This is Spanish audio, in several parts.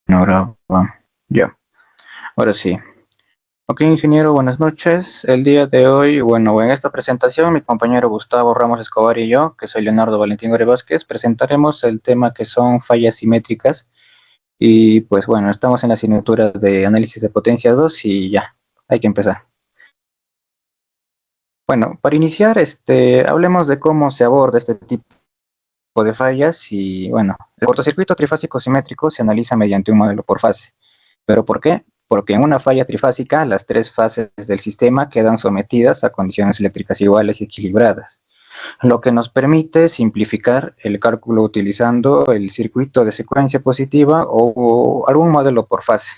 Ahora va. Ya, ahora sí. Ok, ingeniero, buenas noches. El día de hoy, bueno, en esta presentación, mi compañero Gustavo Ramos Escobar y yo, que soy Leonardo Valentín Gore Vázquez, presentaremos el tema que son fallas simétricas. Y pues bueno, estamos en la asignatura de análisis de potencia 2 y ya, hay que empezar. Bueno, para iniciar, hablemos de cómo se aborda este tipo de fallas y bueno, el cortocircuito trifásico simétrico se analiza mediante un modelo por fase. ¿Pero por qué? Porque en una falla trifásica las tres fases del sistema quedan sometidas a condiciones eléctricas iguales y equilibradas, lo que nos permite simplificar el cálculo utilizando el circuito de secuencia positiva o algún modelo por fase.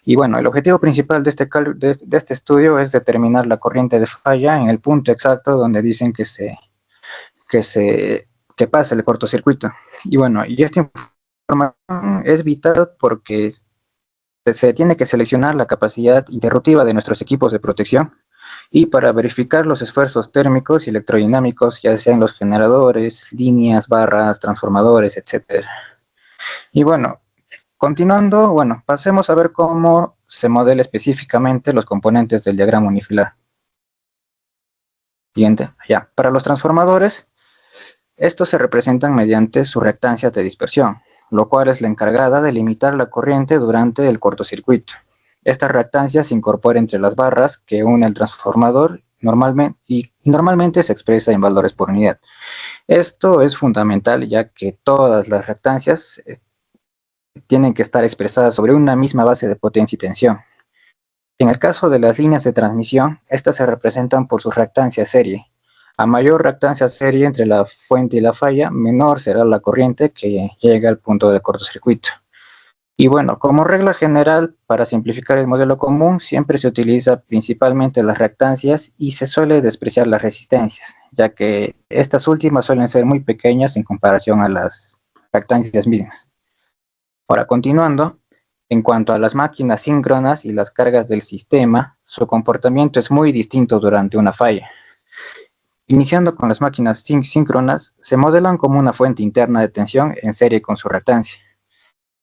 Y bueno, el objetivo principal de este estudio es determinar la corriente de falla en el punto exacto donde dicen que se que pasa el cortocircuito. Y bueno, y esta información es vital porque se tiene que seleccionar la capacidad interruptiva de nuestros equipos de protección y para verificar los esfuerzos térmicos y electrodinámicos, ya sean los generadores, líneas, barras, transformadores, etcétera. Y bueno, continuando, bueno, pasemos a ver cómo se modela específicamente los componentes del diagrama unifilar. Siguiente, allá. Para los transformadores, estos se representan mediante su reactancia de dispersión, lo cual es la encargada de limitar la corriente durante el cortocircuito. Esta reactancia se incorpora entre las barras que une el transformador normalmente se expresa en valores por unidad. Esto es fundamental ya que todas las reactancias tienen que estar expresadas sobre una misma base de potencia y tensión. En el caso de las líneas de transmisión, estas se representan por su reactancia serie. A mayor reactancia serie entre la fuente y la falla, menor será la corriente que llega al punto de cortocircuito. Y bueno, como regla general, para simplificar el modelo común, siempre se utiliza principalmente las reactancias y se suele despreciar las resistencias, ya que estas últimas suelen ser muy pequeñas en comparación a las reactancias mismas. Ahora, continuando, en cuanto a las máquinas síncronas y las cargas del sistema, su comportamiento es muy distinto durante una falla. Iniciando con las máquinas síncronas, se modelan como una fuente interna de tensión en serie con su reactancia.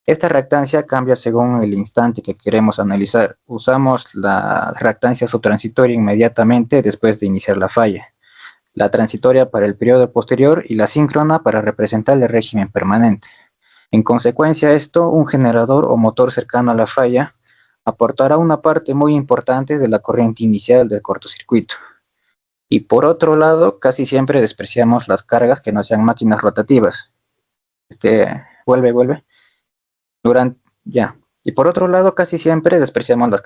Esta reactancia cambia según el instante que queremos analizar. Usamos la reactancia subtransitoria inmediatamente después de iniciar la falla, la transitoria para el periodo posterior y la síncrona para representar el régimen permanente. En consecuencia a esto, un generador o motor cercano a la falla aportará una parte muy importante de la corriente inicial del cortocircuito. Y por otro lado, casi siempre despreciamos las cargas que no sean máquinas rotativas. Vuelve. Durante, ya. Y por otro lado, casi siempre despreciamos las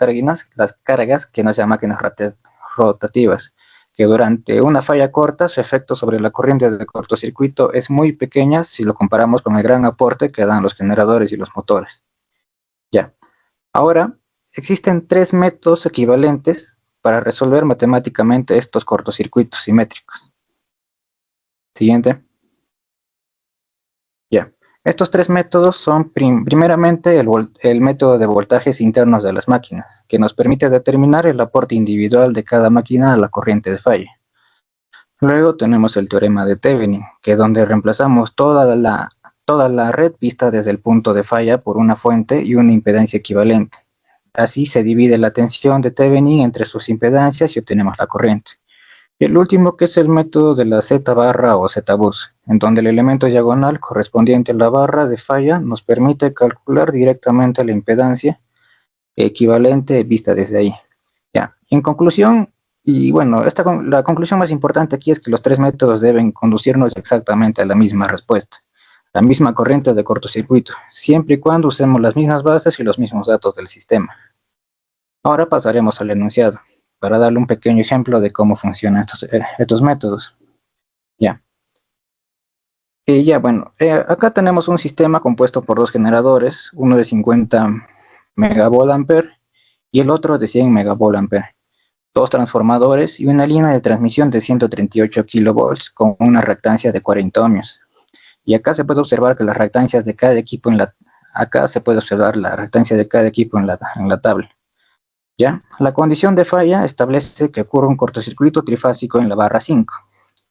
cargas que no sean máquinas rotativas, que durante una falla corta su efecto sobre la corriente de cortocircuito es muy pequeña si lo comparamos con el gran aporte que dan los generadores y los motores. Ya. Ahora, existen tres métodos equivalentes para resolver matemáticamente estos cortocircuitos simétricos. Siguiente. Ya. Estos tres métodos son primeramente el método de voltajes internos de las máquinas, que nos permite determinar el aporte individual de cada máquina a la corriente de falla. Luego tenemos el teorema de Thevenin, que es donde reemplazamos toda la red vista desde el punto de falla por una fuente y una impedancia equivalente. Así se divide la tensión de Thevenin entre sus impedancias y obtenemos la corriente. Y el último que es el método de la Z barra o Z bus, en donde el elemento diagonal correspondiente a la barra de falla nos permite calcular directamente la impedancia equivalente vista desde ahí. Ya, en conclusión, y bueno, la conclusión más importante aquí es que los tres métodos deben conducirnos exactamente a la misma respuesta, la misma corriente de cortocircuito, siempre y cuando usemos las mismas bases y los mismos datos del sistema. Ahora pasaremos al enunciado, para darle un pequeño ejemplo de cómo funcionan estos métodos. Ya. Bueno, acá tenemos un sistema compuesto por dos generadores, uno de 50 megavolt y el otro de 100 megavolt, dos transformadores y una línea de transmisión de 138 kilovolts con una reactancia de 40 ohmios. Y acá se puede observar que las reactancias de cada equipo acá se puede observar la reactancia de cada equipo en la tabla. ¿Ya? La condición de falla establece que ocurre un cortocircuito trifásico en la barra 5.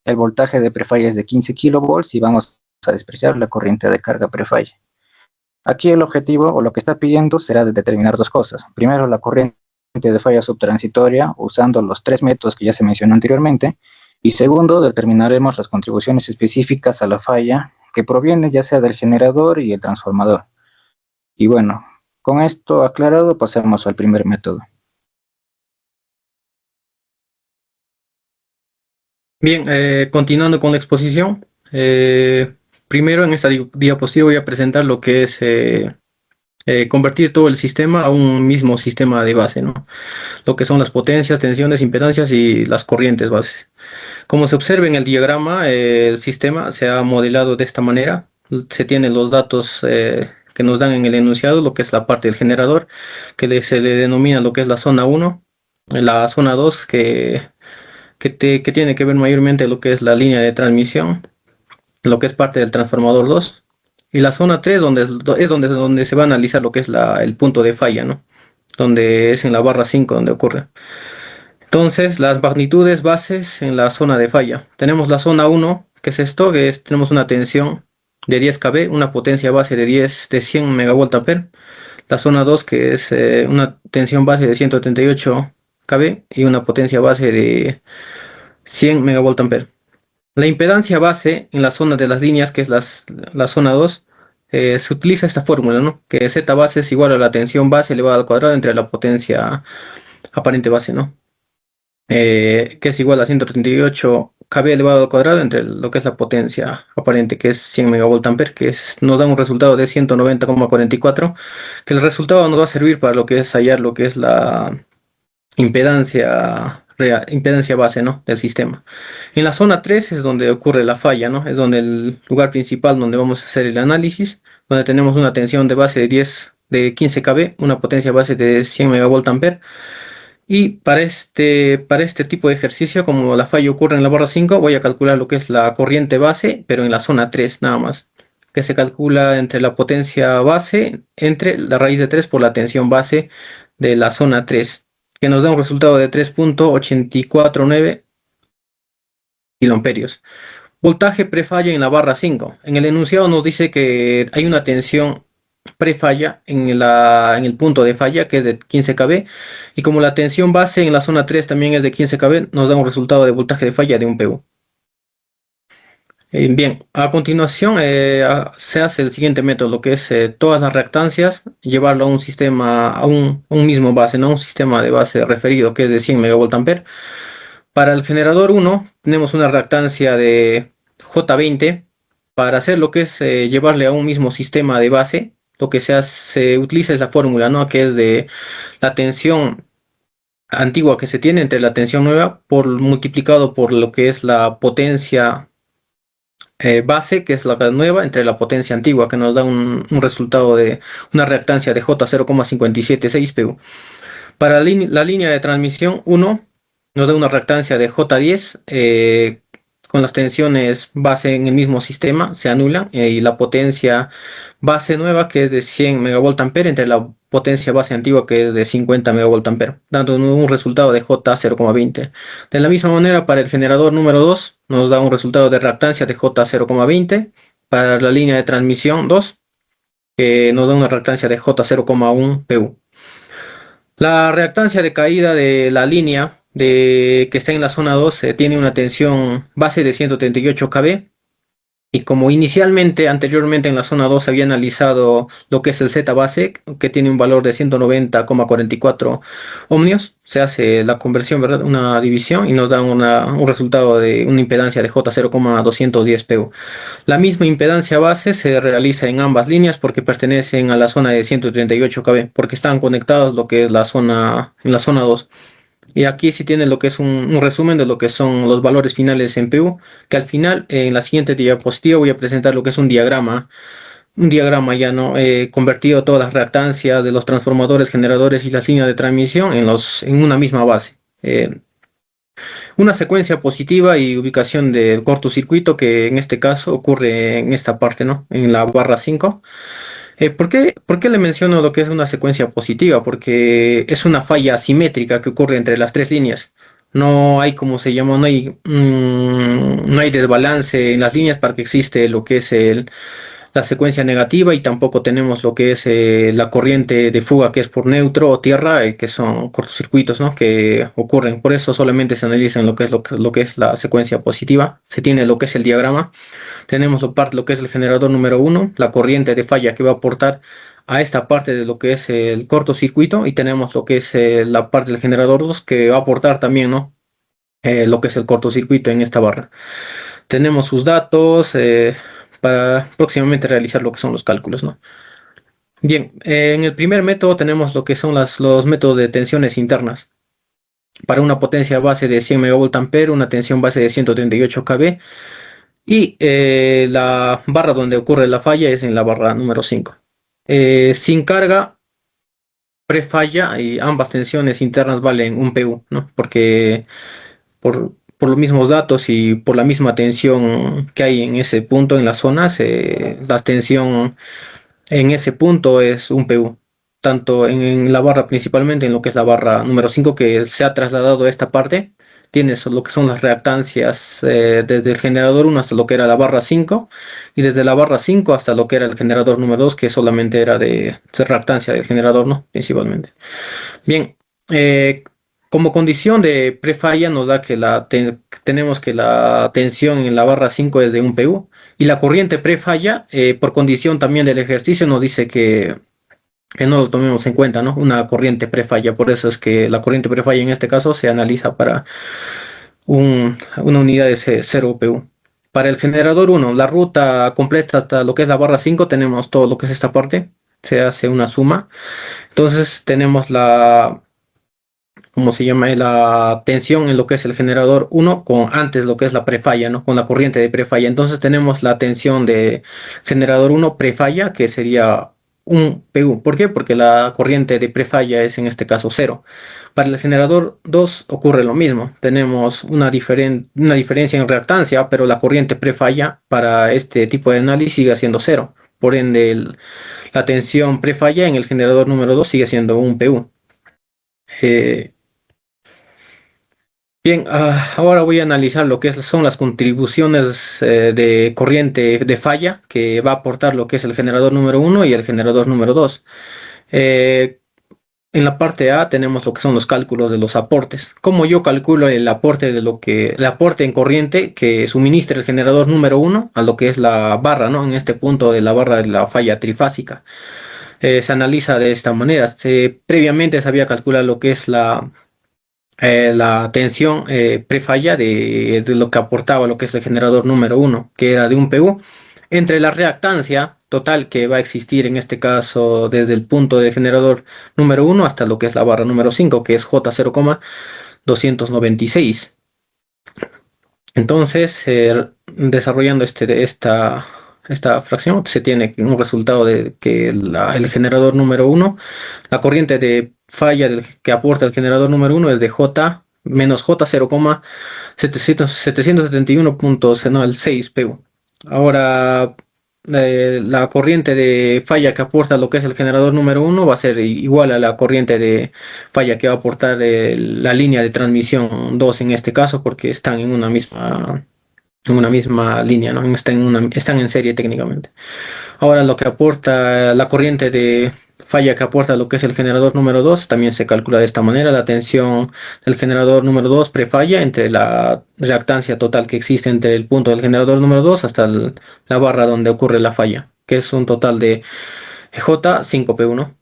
El voltaje de prefalla es de 15 kilovolts y vamos a despreciar la corriente de carga prefalla. Aquí el objetivo o lo que está pidiendo será de determinar dos cosas. Primero, la corriente de falla subtransitoria usando los tres métodos que ya se mencionó anteriormente. Y segundo, determinaremos las contribuciones específicas a la falla que provienen ya sea del generador y el transformador. Y bueno, con esto aclarado, pasemos al primer método. Bien, continuando con la exposición, primero en esta diapositiva voy a presentar lo que es convertir todo el sistema a un mismo sistema de base, ¿no? Lo que son las potencias, tensiones, impedancias y las corrientes bases. Como se observa en el diagrama, el sistema se ha modelado de esta manera. Se tienen los datos que nos dan en el enunciado, lo que es la parte del generador, se le denomina lo que es la zona 1, la zona 2 que tiene que ver mayormente lo que es la línea de transmisión, lo que es parte del transformador 2, y la zona 3 donde se va a analizar lo que es el punto de falla, ¿no? Donde es en la barra 5 donde ocurre. Entonces, las magnitudes bases en la zona de falla. Tenemos la zona 1, que es esto, tenemos una tensión de 10 kV, una potencia base de 100 MVA. La zona 2, que es una tensión base de 138 kV y una potencia base de 100 MVA. La impedancia base en la zona de las líneas, que es la zona 2, se utiliza esta fórmula, ¿no? Que Z base es igual a la tensión base elevada al cuadrado entre la potencia aparente base, ¿no? Que es igual a 138 kV elevado al cuadrado entre lo que es la potencia aparente, que es 100 MVA, nos da un resultado de 190,44, que el resultado nos va a servir para lo que es hallar lo que es la impedancia base, ¿no? Del sistema. En la zona 3 es donde ocurre la falla, ¿no? Es donde el lugar principal donde vamos a hacer el análisis, donde tenemos una tensión de base de 15 kV, una potencia base de 100 MVA. Y para este tipo de ejercicio, como la falla ocurre en la barra 5, voy a calcular lo que es la corriente base, pero en la zona 3 nada más, que se calcula entre la potencia base, entre la raíz de 3 por la tensión base de la zona 3, que nos da un resultado de 3,849 kiloamperios. Voltaje prefalla en la barra 5. En el enunciado nos dice que hay una tensión prefalla en el punto de falla, que es de 15 kV, y como la tensión base en la zona 3 también es de 15 kV, nos da un resultado de voltaje de falla de 1 PU. Bien, a continuación se hace el siguiente método, lo que es todas las reactancias, llevarlo a un sistema, a un mismo base, no un sistema de base referido que es de 100 MVA. Para el generador 1 tenemos una reactancia de J20. Para hacer lo que es llevarle a un mismo sistema de base, lo que se utiliza es la fórmula, ¿no? Que es de la tensión antigua que se tiene entre la tensión nueva multiplicado por lo que es la potencia base, que es la nueva, entre la potencia antigua, que nos da un resultado de una reactancia de J 0,576 PU. Para la línea de transmisión 1 nos da una reactancia de J10, con las tensiones base en el mismo sistema se anulan, y la potencia base nueva, que es de 100 MVA, entre la potencia base antigua, que es de 50 MVA, dando un resultado de J 0,20. De la misma manera, para el generador número 2 nos da un resultado de reactancia de J 0,20. Para la línea de transmisión 2 nos da una reactancia de J 0,1 PU. La reactancia de caída de la línea que está en la zona 2 tiene una tensión base de 138 kV, y como anteriormente en la zona 2 había analizado lo que es el Z base, que tiene un valor de 190,44 ohmios, se hace la conversión, ¿verdad? Una división, y nos da un resultado de una impedancia de J 0,210 PU. La misma impedancia base se realiza en ambas líneas porque pertenecen a la zona de 138 kV, porque están conectados lo que es en la zona 2. Y aquí sí tiene lo que es un resumen de lo que son los valores finales en PU, que al final, en la siguiente diapositiva, voy a presentar lo que es un diagrama ya no convertido todas las reactancias de los transformadores, generadores y las líneas de transmisión en una misma base. Una secuencia positiva y ubicación del cortocircuito, que en este caso ocurre en esta parte, ¿no? En la barra 5. ¿Por qué le menciono lo que es una secuencia positiva? Porque es una falla asimétrica que ocurre entre las tres líneas. No hay, como se llama, no hay desbalance en las líneas para que existe lo que es la secuencia negativa y tampoco tenemos lo que es la corriente de fuga que es por neutro o tierra, que son cortocircuitos, ¿no? Que ocurren. Por eso solamente se analiza en lo que es la secuencia positiva. Se tiene lo que es el diagrama. Tenemos lo que es el generador número uno, la corriente de falla que va a aportar a esta parte de lo que es el cortocircuito, y tenemos lo que es la parte del generador 2 que va a aportar también, ¿no? Lo que es el cortocircuito en esta barra. Tenemos sus datos para próximamente realizar lo que son los cálculos, ¿no? Bien, en el primer método tenemos lo que son los métodos de tensiones internas. Para una potencia base de 100 MVA, una tensión base de 138 kV, y la barra donde ocurre la falla es en la barra número 5. Sin carga, prefalla, y ambas tensiones internas valen 1 PU, ¿no? Porque por los mismos datos y por la misma tensión que hay en ese punto en las zonas, la tensión en ese punto es 1 PU. Tanto en la barra, principalmente en lo que es la barra número 5 que se ha trasladado a esta parte, tienes lo que son las reactancias desde el generador 1 hasta lo que era la barra 5, y desde la barra 5 hasta lo que era el generador número 2, que solamente era de reactancia del generador, ¿no? Principalmente. Bien, como condición de prefalla nos da que tenemos que la tensión en la barra 5 es de 1 PU, y la corriente prefalla, por condición también del ejercicio, nos dice que no lo tomemos en cuenta, ¿no? Una corriente prefalla. Por eso es que la corriente prefalla en este caso se analiza para una unidad de 0 PU. Para el generador 1, la ruta completa hasta lo que es la barra 5, tenemos todo lo que es esta parte, se hace una suma. Entonces tenemos ¿cómo se llama? La tensión en lo que es el generador 1 con antes lo que es la prefalla, ¿no? Con la corriente de prefalla. Entonces tenemos la tensión de generador 1 prefalla, que sería 1 PU. ¿Por qué? Porque la corriente de prefalla es en este caso 0. Para el generador 2 ocurre lo mismo. Tenemos una diferencia en reactancia, pero la corriente prefalla para este tipo de análisis sigue siendo 0. Por ende, la tensión prefalla en el generador número 2 sigue siendo 1 PU. Bien, ahora voy a analizar lo que son las contribuciones de corriente de falla que va a aportar lo que es el generador número 1 y el generador número 2. En la parte A tenemos lo que son los cálculos de los aportes. Como yo calculo el aporte el aporte en corriente que suministra el generador número 1 a lo que es la barra, ¿no? En este punto de la barra de la falla trifásica. Se analiza de esta manera. Previamente se había calculado lo que es la tensión prefalla de lo que aportaba lo que es el generador número 1, que era de 1 PU, entre la reactancia total que va a existir en este caso desde el punto de generador número 1 hasta lo que es la barra número 5, que es J0,296. Entonces, desarrollando esta fracción, se tiene un resultado de que el generador número 1, la corriente de falla que aporta el generador número 1 es de J menos J0,771.06 PU. Ahora, la corriente de falla que aporta lo que es el generador número 1 va a ser igual a la corriente de falla que va a aportar la línea de transmisión 2 en este caso, porque están en una misma línea, ¿no? Están en serie técnicamente. Ahora lo que aporta la corriente de falla que aporta lo que es el generador número 2 también se calcula de esta manera. La tensión del generador número 2 prefalla entre la reactancia total que existe entre el punto del generador número 2 hasta la barra donde ocurre la falla, que es un total de J5P1.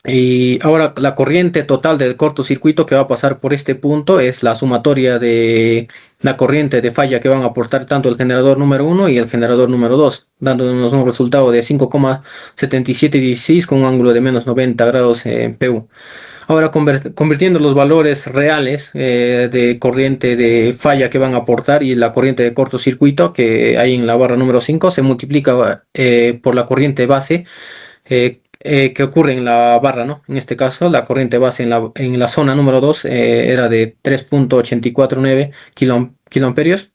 Y ahora la corriente total del cortocircuito que va a pasar por este punto es la sumatoria de la corriente de falla que van a aportar tanto el generador número 1 y el generador número 2, dándonos un resultado de 5,7716 con un ángulo de menos 90 grados en PU. Ahora convirtiendo los valores reales de corriente de falla que van a aportar y la corriente de cortocircuito que hay en la barra número 5 se multiplica por la corriente base que ocurre en la barra, ¿no? En este caso, la corriente base en la zona número 2 era de 3,849 kiloamperios.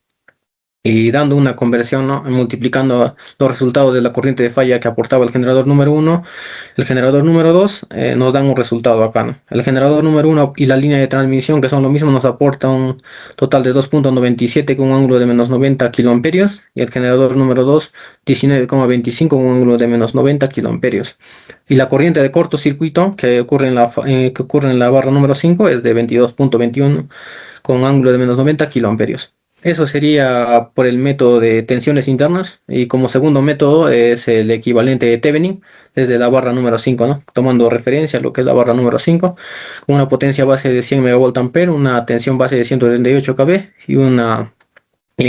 y dando una conversión, ¿no? Multiplicando los resultados de la corriente de falla que aportaba el generador número uno, el generador número 2, nos dan un resultado acá, ¿no? El generador número uno y la línea de transmisión, que son lo mismo, nos aporta un total de 2,97 con un ángulo de menos 90 kiloamperios, y el generador número 2, 19,25 con un ángulo de menos 90 kiloamperios. Y la corriente de cortocircuito que ocurre en la barra número 5 es de 22,21 con un ángulo de menos 90 kiloamperios. Eso sería por el método de tensiones internas, y como segundo método es el equivalente de Thevenin desde la barra número 5, ¿no? Tomando referencia a lo que es la barra número 5, con una potencia base de 100 MVA, una tensión base de 138 kV y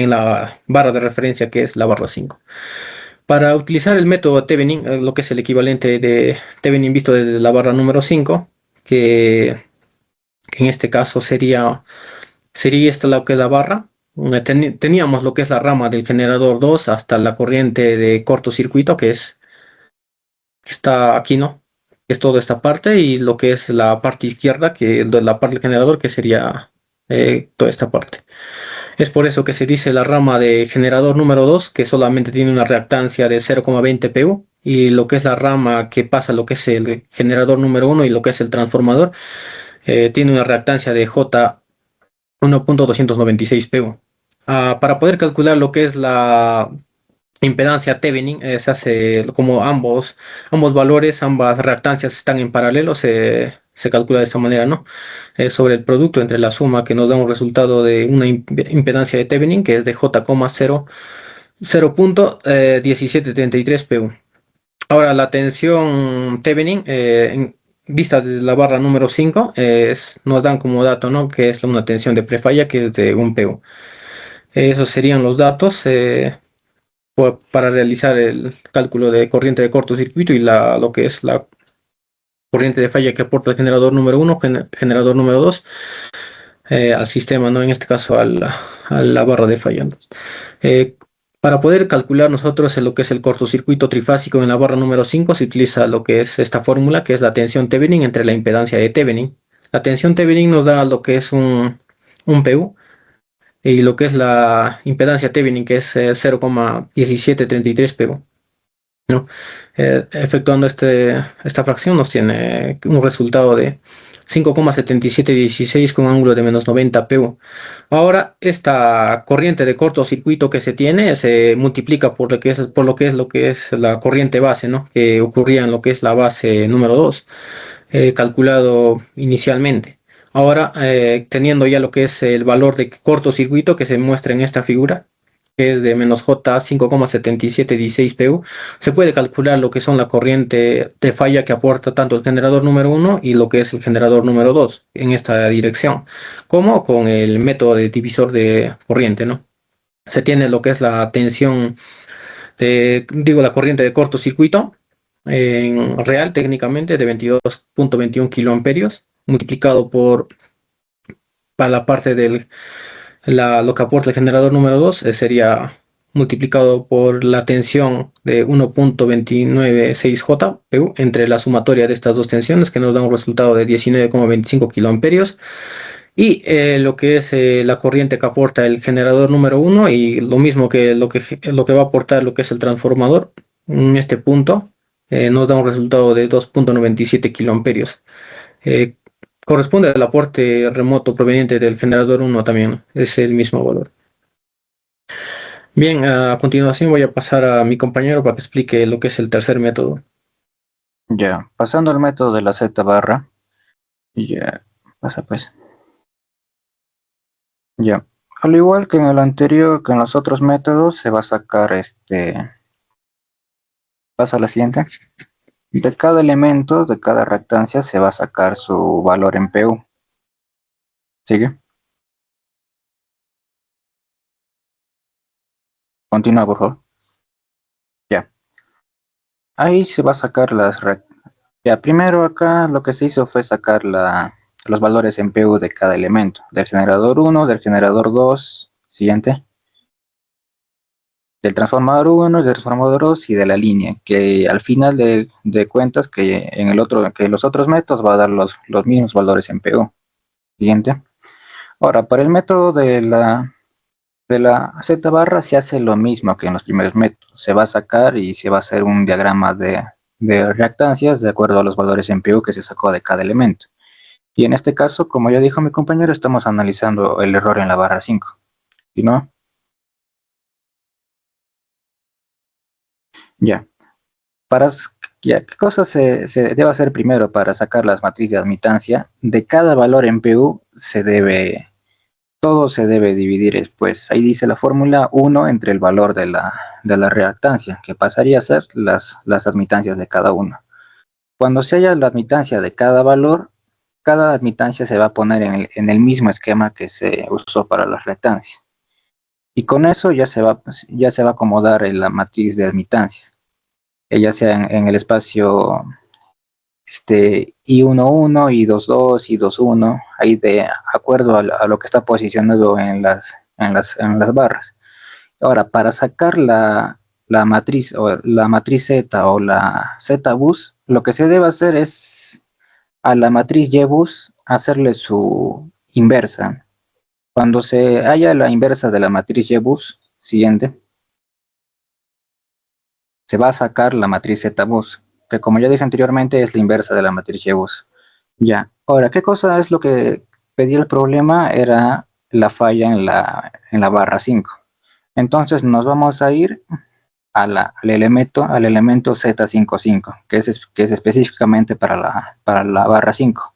en la barra de referencia que es la barra 5. Para utilizar el método Thevenin, lo que es el equivalente de Thevenin visto desde la barra número 5, que en este caso sería esta lo que es la barra. Teníamos lo que es la rama del generador 2 hasta la corriente de cortocircuito, que está aquí, ¿no? Que es toda esta parte, y lo que es la parte izquierda, que es la parte del generador, que sería toda esta parte. Es por eso que se dice la rama de generador número 2, que solamente tiene una reactancia de 0,20 pu, y lo que es la rama que pasa lo que es el generador número 1 y lo que es el transformador, tiene una reactancia de J 1,296 pu. Para poder calcular lo que es la impedancia Thevenin, se hace como ambos valores, ambas reactancias están en paralelo, se calcula de esta manera, ¿no? Sobre el producto entre la suma, que nos da un resultado de una impedancia de Thevenin que es de J, 0,1733 pu. Ahora, la tensión Thevenin, vista desde la barra número 5, nos dan como dato, ¿no? Que es una tensión de prefalla que es de 1 pu. Esos serían los datos para realizar el cálculo de corriente de cortocircuito y lo que es la corriente de falla que aporta el generador número 1, generador número 2, al sistema, ¿no? En este caso a la barra de falla. Eh, para poder calcular nosotros lo que es el cortocircuito trifásico en la barra número 5, se utiliza lo que es esta fórmula, que es la tensión Thevenin entre la impedancia de Thevenin. La tensión Thevenin nos da lo que es un pu, y lo que es la impedancia Thevenin, que es 0,1733 pu, ¿no? Efectuando esta fracción nos tiene un resultado de 5,7716 con ángulo de menos 90 pu. Ahora, esta corriente de cortocircuito que se tiene se multiplica por lo que es la corriente base, ¿no? Que ocurría en lo que es la base número 2, calculado inicialmente. Ahora, teniendo ya lo que es el valor de cortocircuito que se muestra en esta figura, que es de menos J 5,7716 pu, se puede calcular lo que son la corriente de falla que aporta tanto el generador número 1 y lo que es el generador número 2 en esta dirección, como con el método de divisor de corriente, ¿no? Se tiene lo que es la tensión la corriente de cortocircuito en real técnicamente de 22,21 kiloamperios multiplicado para la parte lo que aporta el generador número 2, sería multiplicado por la tensión de 1,296 JPU entre la sumatoria de estas dos tensiones, que nos da un resultado de 19,25 kiloamperios, y lo que es la corriente que aporta el generador número 1, y lo mismo que lo que va a aportar lo que es el transformador en este punto, nos da un resultado de 2,97 kiloamperios. Eh, Corresponde al aporte remoto proveniente del generador 1 también, ¿no? Es el mismo valor. Bien, a continuación voy a pasar a mi compañero para que explique lo que es el tercer método. Ya, pasando al método de la Z barra, ya, pasa pues. Ya, al igual que en el anterior, que en los otros métodos, se va a sacar pasa a la siguiente. De cada elemento, de cada reactancia, se va a sacar su valor en pu. ¿Sigue? Continúa, por favor. Ya. Ahí se va a sacar Ya, primero acá lo que se hizo fue sacar los valores en pu de cada elemento. Del generador 1, del generador 2, siguiente. Del transformador 1, del transformador 2 y de la línea, que al final de cuentas que que los otros métodos va a dar los mismos valores en pu. Siguiente. Ahora, para el método De la Z barra se hace lo mismo que en los primeros métodos. Se va a sacar y se va a hacer un diagrama de reactancias de acuerdo a los valores en PU que se sacó de cada elemento. Y en este caso, como ya dijo mi compañero, estamos analizando el error en la barra 5. ¿Y no? Ya. Para, ya, ¿qué cosa se debe hacer primero para sacar las matrices de admitancia? De cada valor en PU todo se debe dividir, pues ahí dice la fórmula 1 entre el valor de la reactancia, que pasaría a ser las admitancias de cada uno. Cuando se haya la admitancia de cada valor, cada admitancia se va a poner en el mismo esquema que se usó para las reactancias. Y con eso ya se va a acomodar en la matriz de admitancias, ya sea en el espacio I11, I22, I21, ahí de acuerdo a lo que está posicionado en las barras. Ahora, para sacar la matriz o la matriz Z o la Z-bus, lo que se debe hacer es a la matriz Y-bus hacerle su inversa. Cuando se haya la inversa de la matriz Y-bus, siguiente, se va a sacar la matriz Z-bus, que como ya dije anteriormente es la inversa de la matriz Y-bus. Ya, ahora, ¿qué cosa es lo que pedía el problema? Era la falla en la barra 5. Entonces nos vamos a ir al elemento Z55, que es específicamente para la barra 5.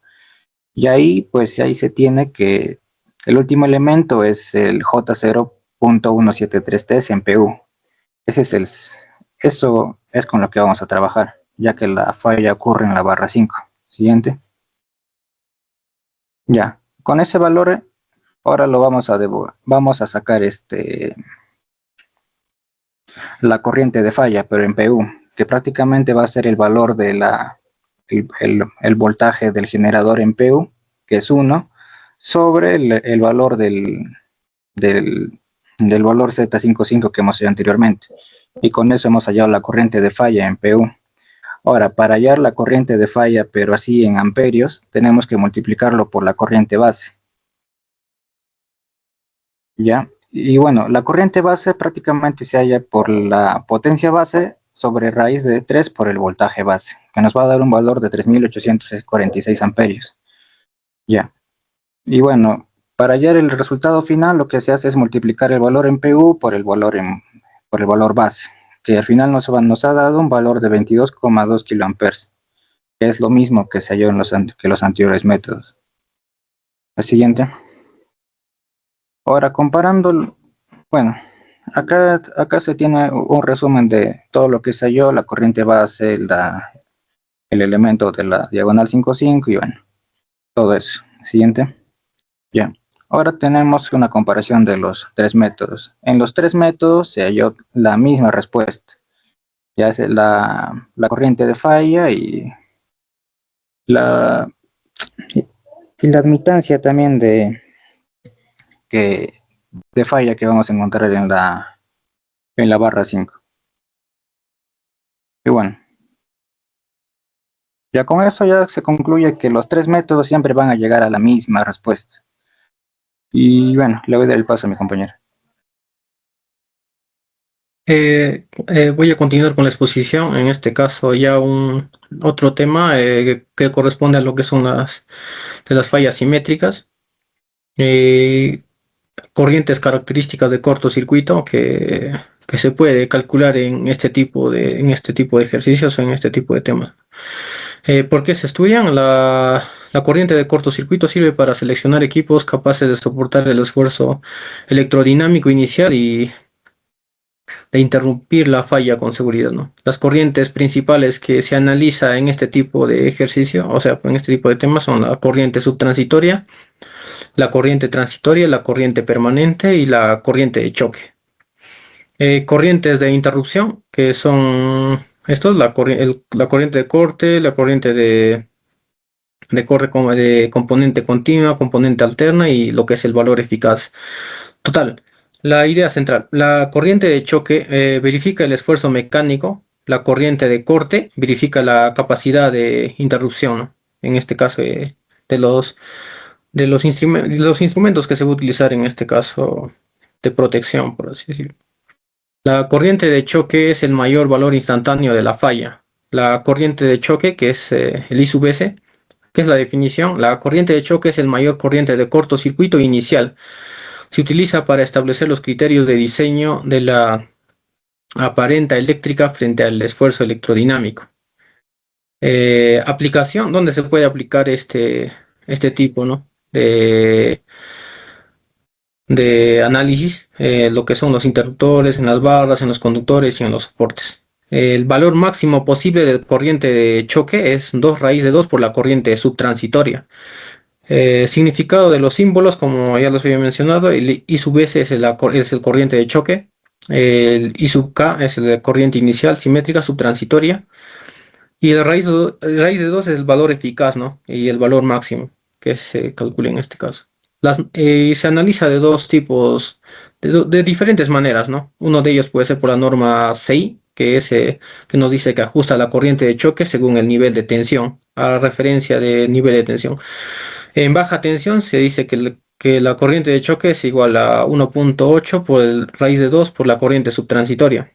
Y ahí, pues ahí se tiene que el último elemento es el J0.173T en PU. Eso es con lo que vamos a trabajar, ya que la falla ocurre en la barra 5. Siguiente. Ya, con ese valor, ahora lo vamos a sacar la corriente de falla, pero en PU, que prácticamente va a ser el valor el voltaje del generador en PU, que es 1, sobre el valor del valor Z55 que hemos hecho anteriormente. Y con eso hemos hallado la corriente de falla en PU. Ahora, para hallar la corriente de falla, pero así en amperios, tenemos que multiplicarlo por la corriente base. ¿Ya? Y bueno, la corriente base prácticamente se halla por la potencia base sobre raíz de 3 por el voltaje base, que nos va a dar un valor de 3.846 amperios. ¿Ya? Y bueno, para hallar el resultado final, lo que se hace es multiplicar el valor en PU por el valor base, que al final nos ha dado un valor de 22,2 kiloamperes, que es lo mismo que se halló que los anteriores métodos. El siguiente. Ahora, comparando, bueno, acá se tiene un resumen de todo lo que se halló, la corriente base, el elemento de la diagonal 5,5 y bueno, todo eso. Siguiente. Ya. Ahora tenemos una comparación de los tres métodos. En los tres métodos se halló la misma respuesta. Ya es la corriente de falla la, y la admitancia también que, de falla que vamos a encontrar en la barra 5. Y bueno, ya con eso ya se concluye que los tres métodos siempre van a llegar a la misma respuesta. Y bueno, le voy a dar el paso a mi compañero. Voy a continuar con la exposición, en este caso ya otro tema que corresponde a lo que son las fallas simétricas, eh, corrientes características de cortocircuito que se puede calcular en este tipo de ejercicios o en este tipo de temas. ¿Por qué se estudian? La corriente de cortocircuito sirve para seleccionar equipos capaces de soportar el esfuerzo electrodinámico inicial y de interrumpir la falla con seguridad, ¿no? Las corrientes principales que se analiza en este tipo de ejercicio, o sea, en este tipo de temas, son la corriente subtransitoria, la corriente transitoria, la corriente permanente y la corriente de choque. Corrientes de interrupción, que son estos, la corriente de corte, la corriente de corte como de componente continua, componente alterna y lo que es el valor eficaz. Total, la idea central. La corriente de choque verifica el esfuerzo mecánico, la corriente de corte verifica la capacidad de interrupción, ¿no? En este caso, de los instrumentos que se va a utilizar en este caso de protección, por así decirlo. La corriente de choque es el mayor valor instantáneo de la falla. La corriente de choque, que es el I sub S, que es la definición, la corriente de choque es el mayor corriente de cortocircuito inicial. Se utiliza para establecer los criterios de diseño de la aparenta eléctrica frente al esfuerzo electrodinámico. Aplicación, ¿dónde se puede aplicar este tipo, ¿no? de análisis, lo que son los interruptores, en las barras, en los conductores y en los soportes. El valor máximo posible de corriente de choque es 2 raíz de 2 por la corriente subtransitoria. Significado de los símbolos, como ya los había mencionado, el I sub S es el corriente de choque, el I sub K es la corriente inicial simétrica subtransitoria, y el raíz de 2 es el valor eficaz, ¿no? Y el valor máximo que se calcula en este caso. Se analiza de dos tipos, de diferentes maneras, ¿no? Uno de ellos puede ser por la norma CI, que es que nos dice que ajusta la corriente de choque según el nivel de tensión, a referencia de nivel de tensión. En baja tensión se dice que la corriente de choque es igual a 1.8 por el raíz de 2 por la corriente subtransitoria.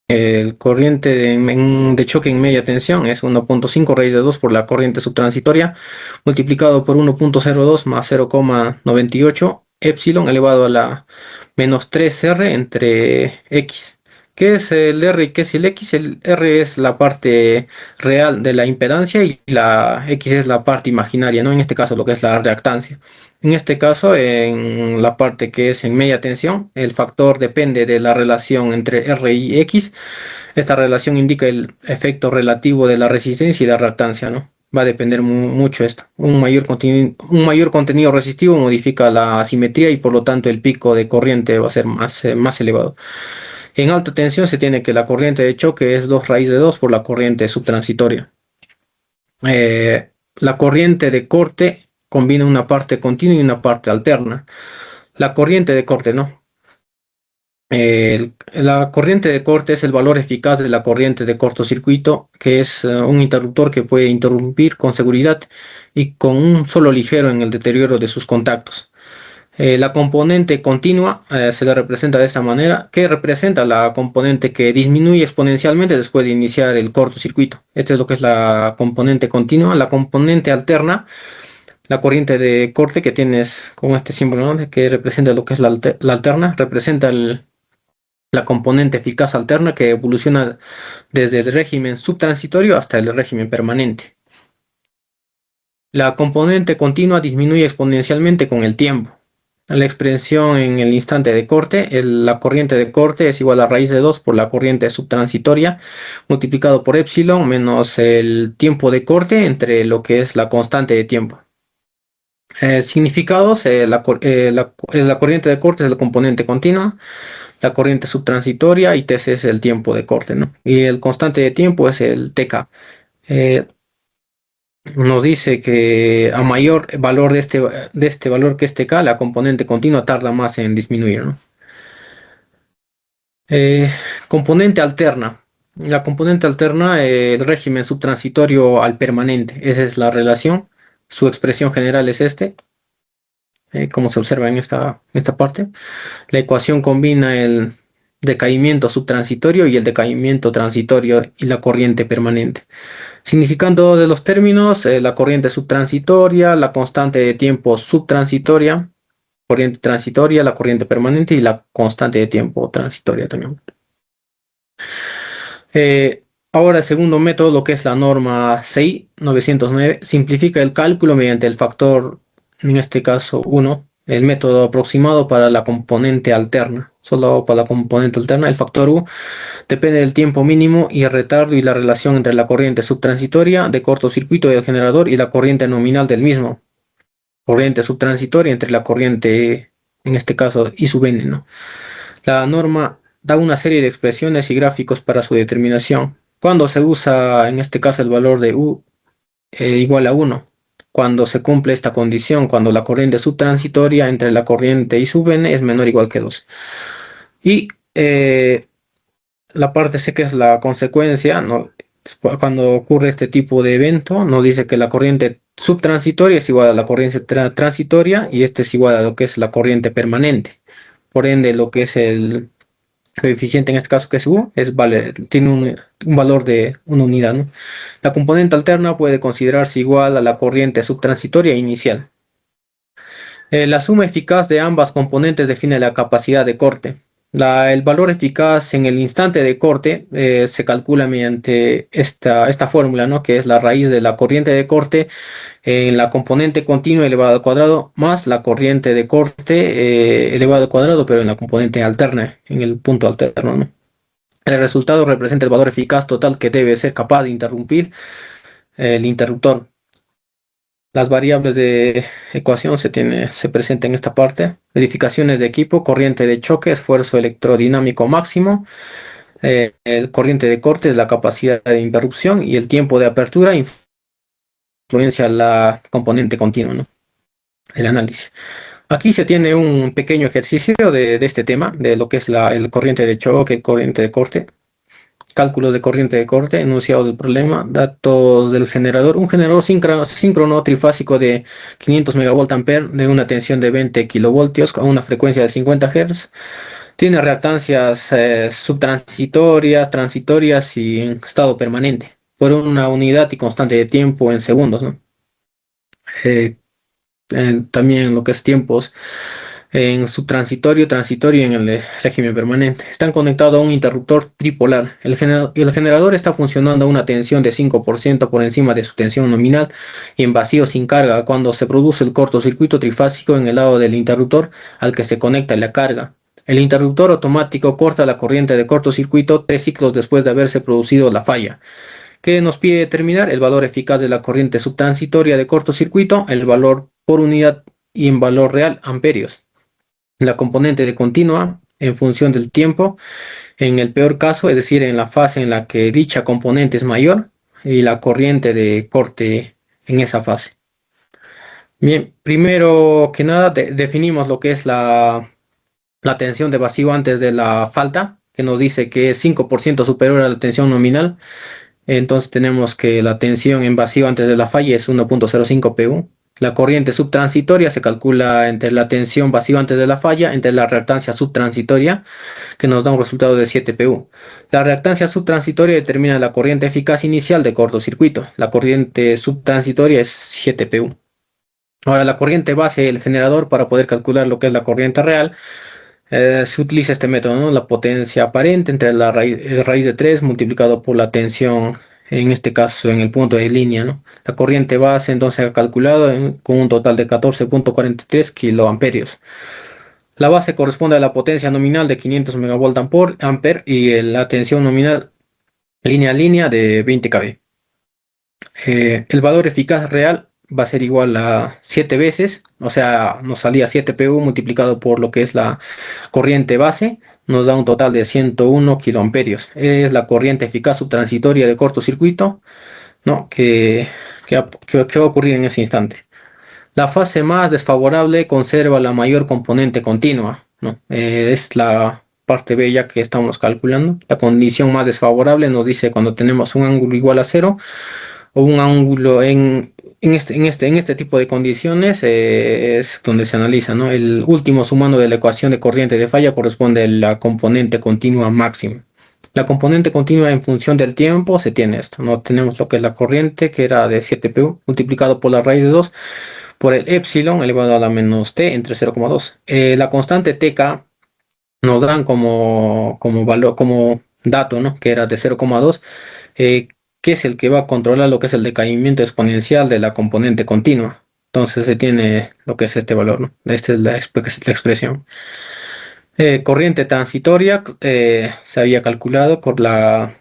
El corriente de choque en media tensión es 1.5 raíz de 2 por la corriente subtransitoria multiplicado por 1.02 más 0,98 epsilon elevado a la menos 3R entre X. ¿Qué es el R y qué es el X? El R es la parte real de la impedancia y la X es la parte imaginaria, ¿no? En este caso lo que es la reactancia. En este caso, en la parte que es en media tensión, el factor depende de la relación entre R y X. Esta relación indica el efecto relativo de la resistencia y la reactancia, ¿no? Va a depender mucho esto. Un mayor contenido resistivo modifica la asimetría y por lo tanto el pico de corriente va a ser más elevado. En alta tensión se tiene que la corriente de choque es 2 raíz de 2 por la corriente subtransitoria. La corriente de corte combina una parte continua y una parte alterna. La corriente de corte, ¿no? La corriente de corte es el valor eficaz de la corriente de cortocircuito, que es un interruptor que puede interrumpir con seguridad y con un solo ligero en el deterioro de sus contactos. La componente continua se le representa de esta manera, que representa la componente que disminuye exponencialmente después de iniciar el cortocircuito. Esta es lo que es la componente continua. La componente alterna, la corriente de corte que tienes con este símbolo, ¿no? Que representa lo que es la alterna, representa la componente eficaz alterna que evoluciona desde el régimen subtransitorio hasta el régimen permanente. La componente continua disminuye exponencialmente con el tiempo. La expresión en el instante de corte, la corriente de corte es igual a raíz de 2 por la corriente subtransitoria multiplicado por epsilon menos el tiempo de corte entre lo que es la constante de tiempo. Significados, la corriente de corte es la componente continua, la corriente subtransitoria y Tc es el tiempo de corte, ¿no? Y el constante de tiempo es el Tk. Nos dice que a mayor valor de este valor que es Tk, la componente continua tarda más en disminuir, ¿no? Componente alterna. La componente alterna, el régimen subtransitorio al permanente. Esa es la relación. Su expresión general es como se observa en esta parte. La ecuación combina el decaimiento subtransitorio y el decaimiento transitorio y la corriente permanente. Significando de los términos, la corriente subtransitoria, la constante de tiempo subtransitoria, corriente transitoria, la corriente permanente y la constante de tiempo transitoria también. Ahora el segundo método, lo que es la norma CI 909, simplifica el cálculo mediante el factor, en este caso 1, el método aproximado para la componente alterna. Solo para la componente alterna, el factor U depende del tiempo mínimo y el retardo y la relación entre la corriente subtransitoria de cortocircuito del generador y la corriente nominal del mismo. Corriente subtransitoria entre la corriente, en este caso, I sub n, ¿no? La norma da una serie de expresiones y gráficos para su determinación. Cuando se usa, en este caso, el valor de U igual a 1. Cuando se cumple esta condición, cuando la corriente subtransitoria entre la corriente I sub n es menor o igual que 2. Y la parte C, que es la consecuencia, ¿no? Cuando ocurre este tipo de evento, nos dice que la corriente subtransitoria es igual a la corriente transitoria y este es igual a lo que es la corriente permanente. Por ende, lo que es el coeficiente en este caso que es U, tiene un valor de una unidad, ¿no? La componente alterna puede considerarse igual a la corriente subtransitoria inicial. La suma eficaz de ambas componentes define la capacidad de corte. El valor eficaz en el instante de corte se calcula mediante esta fórmula, ¿no? Que es la raíz de la corriente de corte en la componente continua elevado al cuadrado más la corriente de corte elevado al cuadrado, pero en la componente alterna, en el punto alterno, ¿no? El resultado representa el valor eficaz total que debe ser capaz de interrumpir el interruptor. Las variables de ecuación se presentan en esta parte. Verificaciones de equipo, corriente de choque, esfuerzo electrodinámico máximo, el corriente de corte es la capacidad de interrupción y el tiempo de apertura influencia la componente continua, ¿no? El análisis. Aquí se tiene un pequeño ejercicio de este tema, de lo que es el corriente de choque, corriente de corte. Cálculo de corriente de corte, enunciado del problema, datos del generador. Un generador síncrono trifásico de 500 megavoltampere de una tensión de 20 kilovoltios a una frecuencia de 50 Hz. Tiene reactancias subtransitorias, transitorias y en estado permanente por una unidad y constante de tiempo en segundos, ¿no? También lo que es tiempos en subtransitorio, transitorio y en el régimen permanente. Están conectados a un interruptor tripolar. El generador está funcionando a una tensión de 5% por encima de su tensión nominal y en vacío sin carga cuando se produce el cortocircuito trifásico en el lado del interruptor al que se conecta la carga. El interruptor automático corta la corriente de cortocircuito 3 ciclos después de haberse producido la falla, que nos pide determinar el valor eficaz de la corriente subtransitoria de cortocircuito, el valor por unidad y en valor real amperios. La componente de continua en función del tiempo, en el peor caso, es decir, en la fase en la que dicha componente es mayor, y la corriente de corte en esa fase. Bien, primero que nada definimos lo que es la tensión de vacío antes de la falta, que nos dice que es 5% superior a la tensión nominal. Entonces tenemos que la tensión en vacío antes de la falla es 1.05 pu. La corriente subtransitoria se calcula entre la tensión vacío antes de la falla, entre la reactancia subtransitoria, que nos da un resultado de 7 pu. La reactancia subtransitoria determina la corriente eficaz inicial de cortocircuito. La corriente subtransitoria es 7 pu. Ahora, la corriente base del generador, para poder calcular lo que es la corriente real, se utiliza este método, ¿no? La potencia aparente entre la raíz de 3 multiplicado por la tensión, en este caso en el punto de línea, ¿no? La corriente base entonces ha calculado con un total de 14.43 kiloamperios. La base corresponde a la potencia nominal de 500 megavoltampere y la tensión nominal línea a línea de 20 kV. El valor eficaz real va a ser igual a 7 veces, o sea, nos salía 7 pu multiplicado por lo que es la corriente base, nos da un total de 101 kiloamperios. Es la corriente eficaz subtransitoria de cortocircuito, ¿no? Que va a ocurrir en ese instante. La fase más desfavorable conserva la mayor componente continua, ¿no? Es la parte B ya que estamos calculando. La condición más desfavorable nos dice cuando tenemos un ángulo igual a cero o un ángulo en este tipo de condiciones es donde se analiza, ¿no? El último sumando de la ecuación de corriente de falla corresponde a la componente continua máxima. La componente continua en función del tiempo se tiene esto, ¿no? Tenemos lo que es la corriente, que era de 7 pu, multiplicado por la raíz de 2 por el epsilon elevado a la menos t entre 0,2. La constante tk nos dan como valor, como dato, ¿no? Que era de 0,2, que es el que va a controlar lo que es el decaimiento exponencial de la componente continua. Entonces se tiene lo que es este valor, ¿no? Esta es la expresión. Corriente transitoria se había calculado por la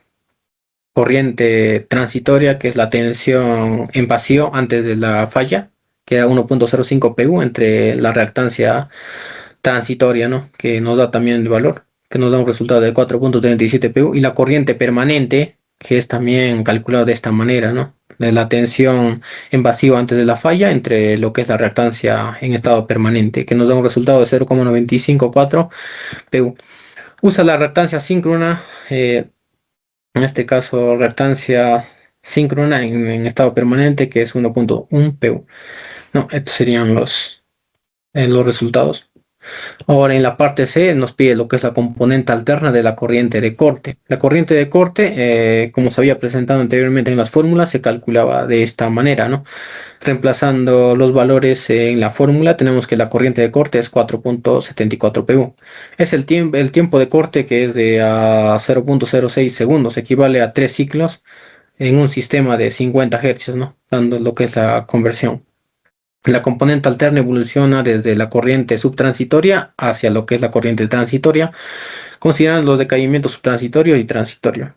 corriente transitoria, que es la tensión en vacío antes de la falla, que era 1.05 pu entre la reactancia transitoria, ¿no? Que nos da también el valor, que nos da un resultado de 4.37 pu, y la corriente permanente, que es también calculada de esta manera, ¿no? De la tensión en vacío antes de la falla entre lo que es la reactancia en estado permanente, que nos da un resultado de 0,954 pu. Usa la reactancia síncrona, en este caso reactancia síncrona en estado permanente, que es 1.1 pu. No, estos serían los resultados. Ahora en la parte C nos pide lo que es la componente alterna de la corriente de corte. La corriente de corte, como se había presentado anteriormente en las fórmulas, se calculaba de esta manera, ¿no? Reemplazando los valores en la fórmula, tenemos que la corriente de corte es 4.74 pu. Es el tiempo de corte que es de 0.06 segundos, equivale a 3 ciclos en un sistema de 50 Hz, ¿no? Dando lo que es la conversión. La componente alterna evoluciona desde la corriente subtransitoria hacia lo que es la corriente transitoria, considerando los decaimientos subtransitorio y transitorio.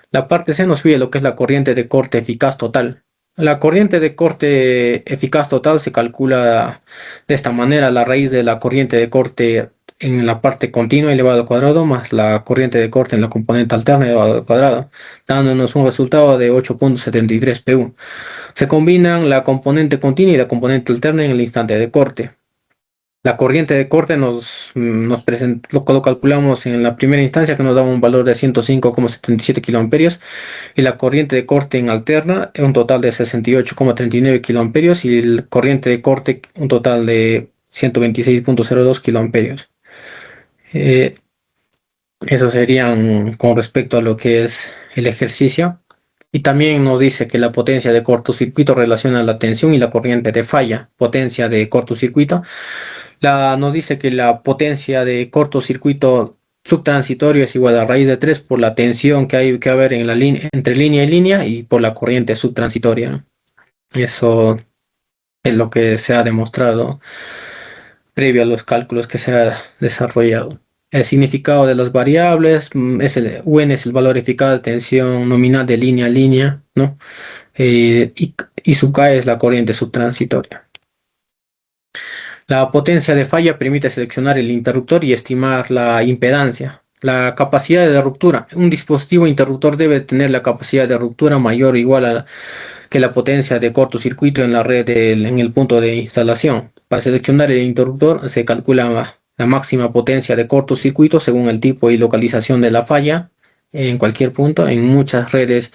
La parte C nos pide lo que es la corriente de corte eficaz total. La corriente de corte eficaz total se calcula de esta manera: la raíz de la corriente de corte en la parte continua elevado al cuadrado más la corriente de corte en la componente alterna elevado al cuadrado, dándonos un resultado de 8.73 pu. Se combinan la componente continua y la componente alterna en el instante de corte. La corriente de corte lo calculamos en la primera instancia, que nos daba un valor de 105,77 kiloamperios, y la corriente de corte en alterna un total de 68,39 kiloamperios, y el corriente de corte un total de 126,02 kiloamperios. Eso serían con respecto a lo que es el ejercicio. Y también nos dice que la potencia de cortocircuito relaciona la tensión y la corriente de falla. Potencia de cortocircuito. Nos dice que la potencia de cortocircuito subtransitorio es igual a raíz de 3 por la tensión que hay que haber en la línea, entre línea y línea, y por la corriente subtransitoria, ¿no? Eso es lo que se ha demostrado previo a los cálculos que se ha desarrollado. El significado de las variables, UN es el valor eficaz de tensión nominal de línea a línea, ¿no? Y su K es la corriente subtransitoria. La potencia de falla permite seleccionar el interruptor y estimar la impedancia. La capacidad de ruptura. Un dispositivo interruptor debe tener la capacidad de ruptura mayor o igual a que la potencia de cortocircuito en la red en el punto de instalación. Para seleccionar el interruptor se calcula la máxima potencia de cortocircuito según el tipo y localización de la falla en cualquier punto. En muchas redes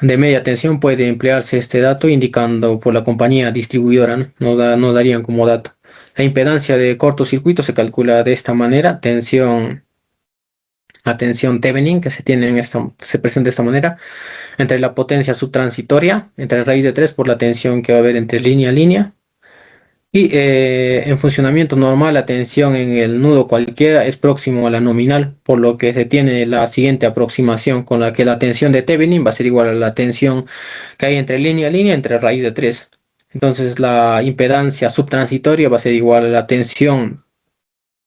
de media tensión puede emplearse este dato indicando por la compañía distribuidora, ¿no? Nos darían como dato. La impedancia de cortocircuito se calcula de esta manera: la tensión Thevenin que se presenta de esta manera, entre la potencia subtransitoria, entre raíz de 3 por la tensión que va a haber entre línea a línea. Y en funcionamiento normal, la tensión en el nudo cualquiera es próximo a la nominal, por lo que se tiene la siguiente aproximación, con la que la tensión de Thevenin va a ser igual a la tensión que hay entre línea a línea entre raíz de 3. Entonces la impedancia subtransitoria va a ser igual a la tensión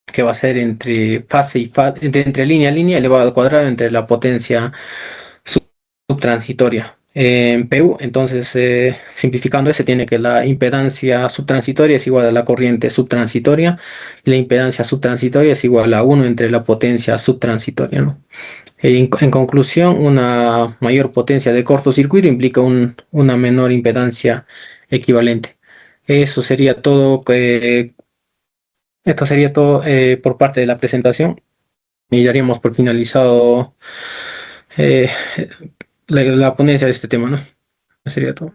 que va a ser entre fase y fase, entre línea a línea elevado al cuadrado entre la potencia subtransitoria en PU. Entonces, simplificando, se tiene que la impedancia subtransitoria es igual a la corriente subtransitoria, y la impedancia subtransitoria es igual a 1 entre la potencia subtransitoria, ¿no? En conclusión, una mayor potencia de cortocircuito implica una menor impedancia equivalente. Eso sería todo. Esto sería todo por parte de la presentación, y daríamos por finalizado eh, la ponencia de este tema, ¿no? Eso sería todo.